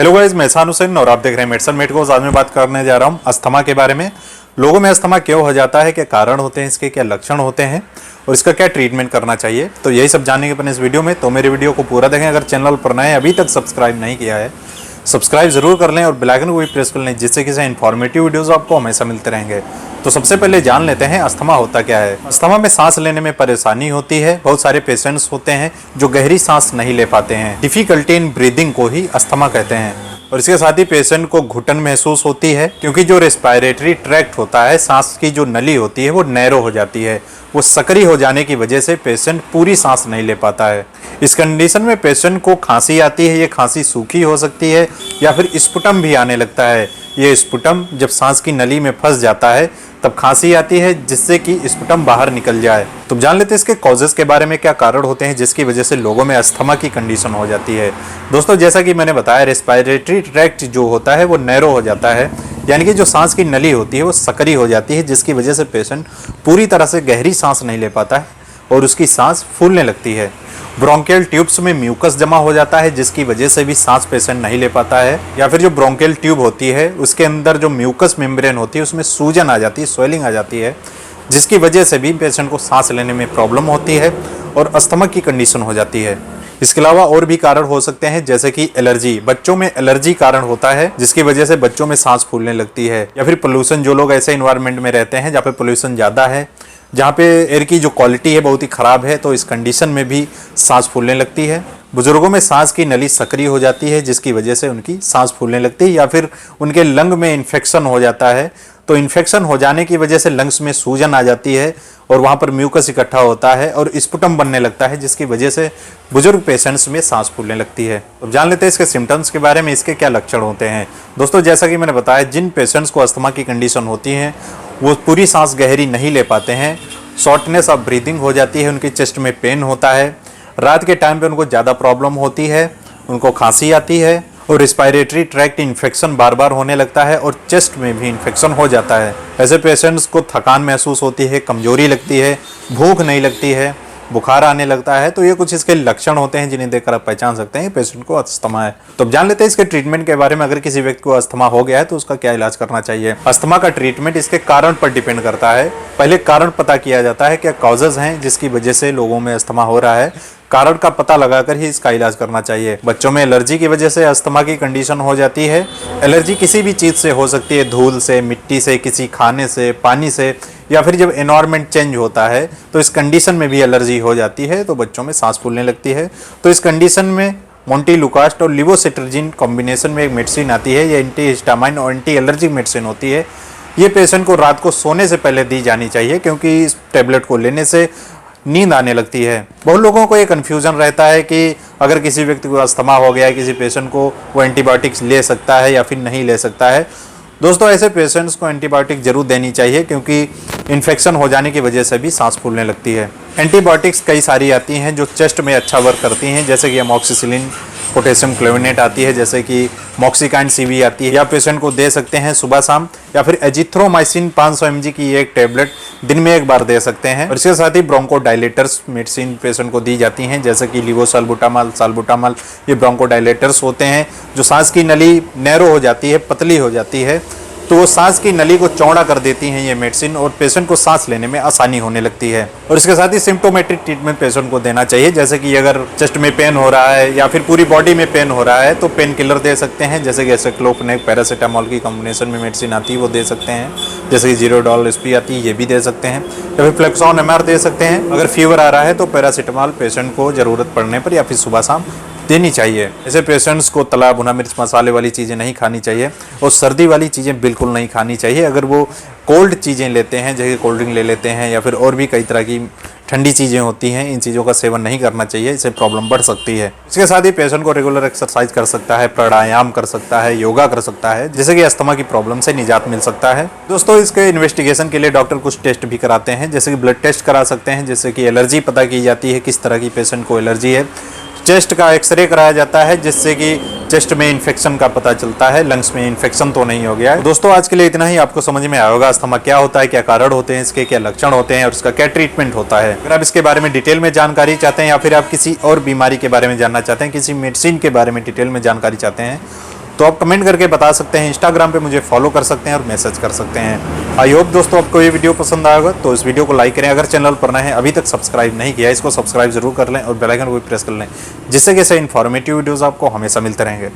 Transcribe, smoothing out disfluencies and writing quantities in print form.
Hello guys, मैं एहसान हुसैन और आप देख रहे हैं मेडिसिन मेडिकोस। आज मैं बात करने जा रहा हूं अस्थमा के बारे में। लोगों में अस्थमा क्यों हो जाता है, क्या कारण होते हैं इसके, क्या लक्षण होते हैं और इसका क्या ट्रीटमेंट करना चाहिए, तो यही सब जानने के अपन इस वीडियो में। तो मेरे वीडियो को पूरा देखें। अगर चैनल पर नए अभी तक सब्सक्राइब नहीं किया है, सब्सक्राइब जरूर कर लें और बेल आइकन को भी प्रेस कर लें, जिससे कि इन्फॉर्मेटिव वीडियोस आपको हमेशा मिलते रहेंगे। तो सबसे पहले जान लेते हैं अस्थमा होता क्या है। अस्थमा में सांस लेने में परेशानी होती है। बहुत सारे पेशेंट्स होते हैं जो गहरी सांस नहीं ले पाते हैं। डिफिकल्टी इन ब्रीदिंग को ही अस्थमा कहते हैं। और इसके साथ ही पेशेंट को घुटन महसूस होती है, क्योंकि जो रेस्पिरेटरी ट्रैक्ट होता है, सांस की जो नली होती है वो नैरो हो जाती है। वो सकरी हो जाने की वजह से पेशेंट पूरी सांस नहीं ले पाता है। इस कंडीशन में पेशेंट को खांसी आती है। ये खांसी सूखी हो सकती है या फिर स्पुटम भी आने लगता है। ये स्पुटम जब सांस की नली में फंस जाता है तब खांसी आती है, जिससे कि स्पुटम बाहर निकल जाए। तो जान लेते हैं इसके कॉजेस के बारे में, क्या कारण होते हैं जिसकी वजह से लोगों में अस्थमा की कंडीशन हो जाती है। दोस्तों, जैसा कि मैंने बताया, रेस्पिरेटरी ट्रैक्ट जो होता है वो नैरो हो जाता है, यानी कि जो सांस की नली होती है वो सकरी हो जाती है, जिसकी वजह से पेशेंट पूरी तरह से गहरी सांस नहीं ले पाता है और उसकी सांस फूलने लगती है। ब्रोंकियल ट्यूब्स में म्यूकस जमा हो जाता है, जिसकी वजह से भी सांस पेशेंट नहीं ले पाता है। या फिर जो ब्रोंकियल ट्यूब होती है उसके अंदर जो म्यूकस मेम्ब्रेन होती है उसमें सूजन आ जाती है, स्वेलिंग आ जाती है, जिसकी वजह से भी पेशेंट को सांस लेने में प्रॉब्लम होती है और अस्थमा की कंडीशन हो जाती है। इसके अलावा और भी कारण हो सकते हैं, जैसे कि एलर्जी। बच्चों में एलर्जी कारण होता है, जिसकी वजह से बच्चों में सांस फूलने लगती है। या फिर पोल्यूशन, जो लोग ऐसे इन्वायरमेंट में रहते हैं जहाँ पे पोल्यूशन ज़्यादा है, जहाँ पे एयर की जो क्वालिटी है बहुत ही ख़राब है, तो इस कंडीशन में भी सांस फूलने लगती है। बुजुर्गों में सांस की नली सक्रिय हो जाती है, जिसकी वजह से उनकी सांस फूलने लगती है। या फिर उनके लंग में इन्फेक्शन हो जाता है, तो इन्फेक्शन हो जाने की वजह से लंग्स में सूजन आ जाती है और वहाँ पर म्यूकस इकट्ठा होता है और स्पुटम बनने लगता है, जिसकी वजह से बुजुर्ग पेशेंट्स में सांस फूलने लगती है। अब जान लेते हैं इसके सिम्टम्स के बारे में, इसके क्या लक्षण होते हैं। दोस्तों, जैसा कि मैंने बताया, जिन पेशेंट्स को अस्थमा की कंडीशन होती है वो पूरी सांस गहरी नहीं ले पाते हैं। शॉर्टनेस ऑफ ब्रीदिंग हो जाती है, उनके चेस्ट में पेन होता है, रात के टाइम पे उनको ज़्यादा प्रॉब्लम होती है, उनको खांसी आती है और रेस्पिरेटरी ट्रैक्ट इन्फेक्शन बार बार होने लगता है और चेस्ट में भी इन्फेक्शन हो जाता है। ऐसे पेशेंट्स को थकान महसूस होती है, कमजोरी लगती है, भूख नहीं लगती है, बुखार आने लगता है। तो ये कुछ इसके लक्षण होते हैं जिन्हें देखकर आप पहचान सकते हैं पेशेंट को अस्थमा है। तो जान लेते हैं इसके ट्रीटमेंट के बारे में। अगर किसी व्यक्ति को अस्थमा हो गया है तो उसका क्या इलाज करना चाहिए। अस्थमा का ट्रीटमेंट इसके कारण पर डिपेंड करता है। पहले कारण पता किया जाता है, क्या कॉजेज हैं जिसकी वजह से लोगों में अस्थमा हो रहा है। कारण का पता लगाकर ही इसका इलाज करना चाहिए। बच्चों में एलर्जी की वजह से अस्थमा की कंडीशन हो जाती है। एलर्जी किसी भी चीज़ से हो सकती है, धूल से, मिट्टी से, किसी खाने से, पानी से, या फिर जब एनवायरनमेंट चेंज होता है तो इस कंडीशन में भी एलर्जी हो जाती है, तो बच्चों में सांस फूलने लगती है। तो इस कंडीशन में मोंटेलुकास्ट और लिवोसिट्रजिन कॉम्बिनेशन में एक मेडिसिन आती है। ये एंटी हिस्टामाइन और एंटी एलर्जिक मेडिसिन होती है। ये पेशेंट को रात को सोने से पहले दी जानी चाहिए, क्योंकि इस टेबलेट को लेने से नींद आने लगती है। बहुत लोगों को ये कन्फ्यूजन रहता है कि अगर किसी व्यक्ति को अस्थमा हो गया है, किसी पेशेंट को, वो एंटीबायोटिक्स ले सकता है या फिर नहीं ले सकता है। दोस्तों, ऐसे पेशेंट्स को एंटीबायोटिक जरूर देनी चाहिए, क्योंकि इन्फेक्शन हो जाने की वजह से भी सांस फूलने लगती है। एंटीबायोटिक्स कई सारी आती हैं जो चेस्ट में अच्छा वर्क करती हैं, जैसे कि अमोक्सिसिलिन, पोटेशियम क्लोविनेट आती है, जैसे कि मॉक्सिकाइन सीवी आती है, या पेशेंट को दे सकते हैं सुबह शाम। या फिर एजिथ्रोमाइसिन 500 mg की एक टेबलेट दिन में एक बार दे सकते हैं। और इसके साथ ही ब्रोंकोडायलेटर्स मेडिसिन पेशेंट को दी जाती हैं, जैसे कि लिवोसाल्बुटामॉल, साल्बुटामॉल। ये ब्रोंकोडायलेटर्स होते हैं। जो सांस की नली नैरो हो जाती है, पतली हो जाती है, तो वो सांस की नली को चौड़ा कर देती हैं ये मेडिसिन, और पेशेंट को सांस लेने में आसानी होने लगती है। और इसके साथ ही सिम्टोमेटिक ट्रीटमेंट पेशेंट को देना चाहिए, जैसे कि अगर चेस्ट में पेन हो रहा है या फिर पूरी बॉडी में पेन हो रहा है तो पेन किलर दे सकते हैं, जैसे कि एसाइक्लोफेनेक, पैरासीटामोल की कॉम्बिनेशन में मेडिसिन आती है, वो दे सकते हैं। जैसे कि जीरोडॉल एसपी आती है, ये भी दे सकते हैं। या फिर फ्लेक्सॉन एमआर दे सकते हैं। अगर फीवर आ रहा है तो पैरासीटामोल पेशेंट को ज़रूरत पड़ने पर या फिर सुबह शाम देनी चाहिए। ऐसे पेशेंट्स को तला भुना मिर्च मसाले वाली चीज़ें नहीं खानी चाहिए और सर्दी वाली चीज़ें बिल्कुल नहीं खानी चाहिए। अगर वो कोल्ड चीज़ें लेते हैं, जैसे कोल्ड ड्रिंक ले लेते हैं या फिर और भी कई तरह की ठंडी चीज़ें होती हैं, इन चीज़ों का सेवन नहीं करना चाहिए, इससे प्रॉब्लम बढ़ सकती है। इसके साथ ही पेशेंट को रेगुलर एक्सरसाइज कर सकता है, प्राणायाम कर सकता है, योगा कर सकता है, जिससे कि अस्थमा की प्रॉब्लम से निजात मिल सकता है। दोस्तों, इसके इन्वेस्टिगेशन के लिए डॉक्टर कुछ टेस्ट भी कराते हैं, जैसे कि ब्लड टेस्ट करा सकते हैं, जिससे कि एलर्जी पता की जाती है, किस तरह की पेशेंट को एलर्जी है। चेस्ट का एक्सरे कराया जाता है, जिससे कि चेस्ट में इन्फेक्शन का पता चलता है, लंग्स में इन्फेक्शन तो नहीं हो गया है। दोस्तों, आज के लिए इतना ही। आपको समझ में आया होगा अस्थमा क्या होता है, क्या कारण होते हैं इसके, क्या लक्षण होते हैं और इसका क्या ट्रीटमेंट होता है। अगर आप इसके बारे में डिटेल में जानकारी चाहते हैं या फिर आप किसी और बीमारी के बारे में जानना चाहते हैं, किसी मेडिसिन के बारे में डिटेल में जानकारी चाहते हैं, तो आप कमेंट करके बता सकते हैं, इंस्टाग्राम पे मुझे फॉलो कर सकते हैं और मैसेज कर सकते हैं। आई होप दोस्तों आपको ये वीडियो पसंद आएगा, तो इस वीडियो को लाइक करें। अगर चैनल पर नए हैं, अभी तक सब्सक्राइब नहीं किया, इसको सब्सक्राइब जरूर कर लें और बेल आइकन को भी प्रेस कर लें, जिससे कि ऐसे इन्फॉर्मेटिव वीडियोज़ आपको हमेशा मिलते रहेंगे।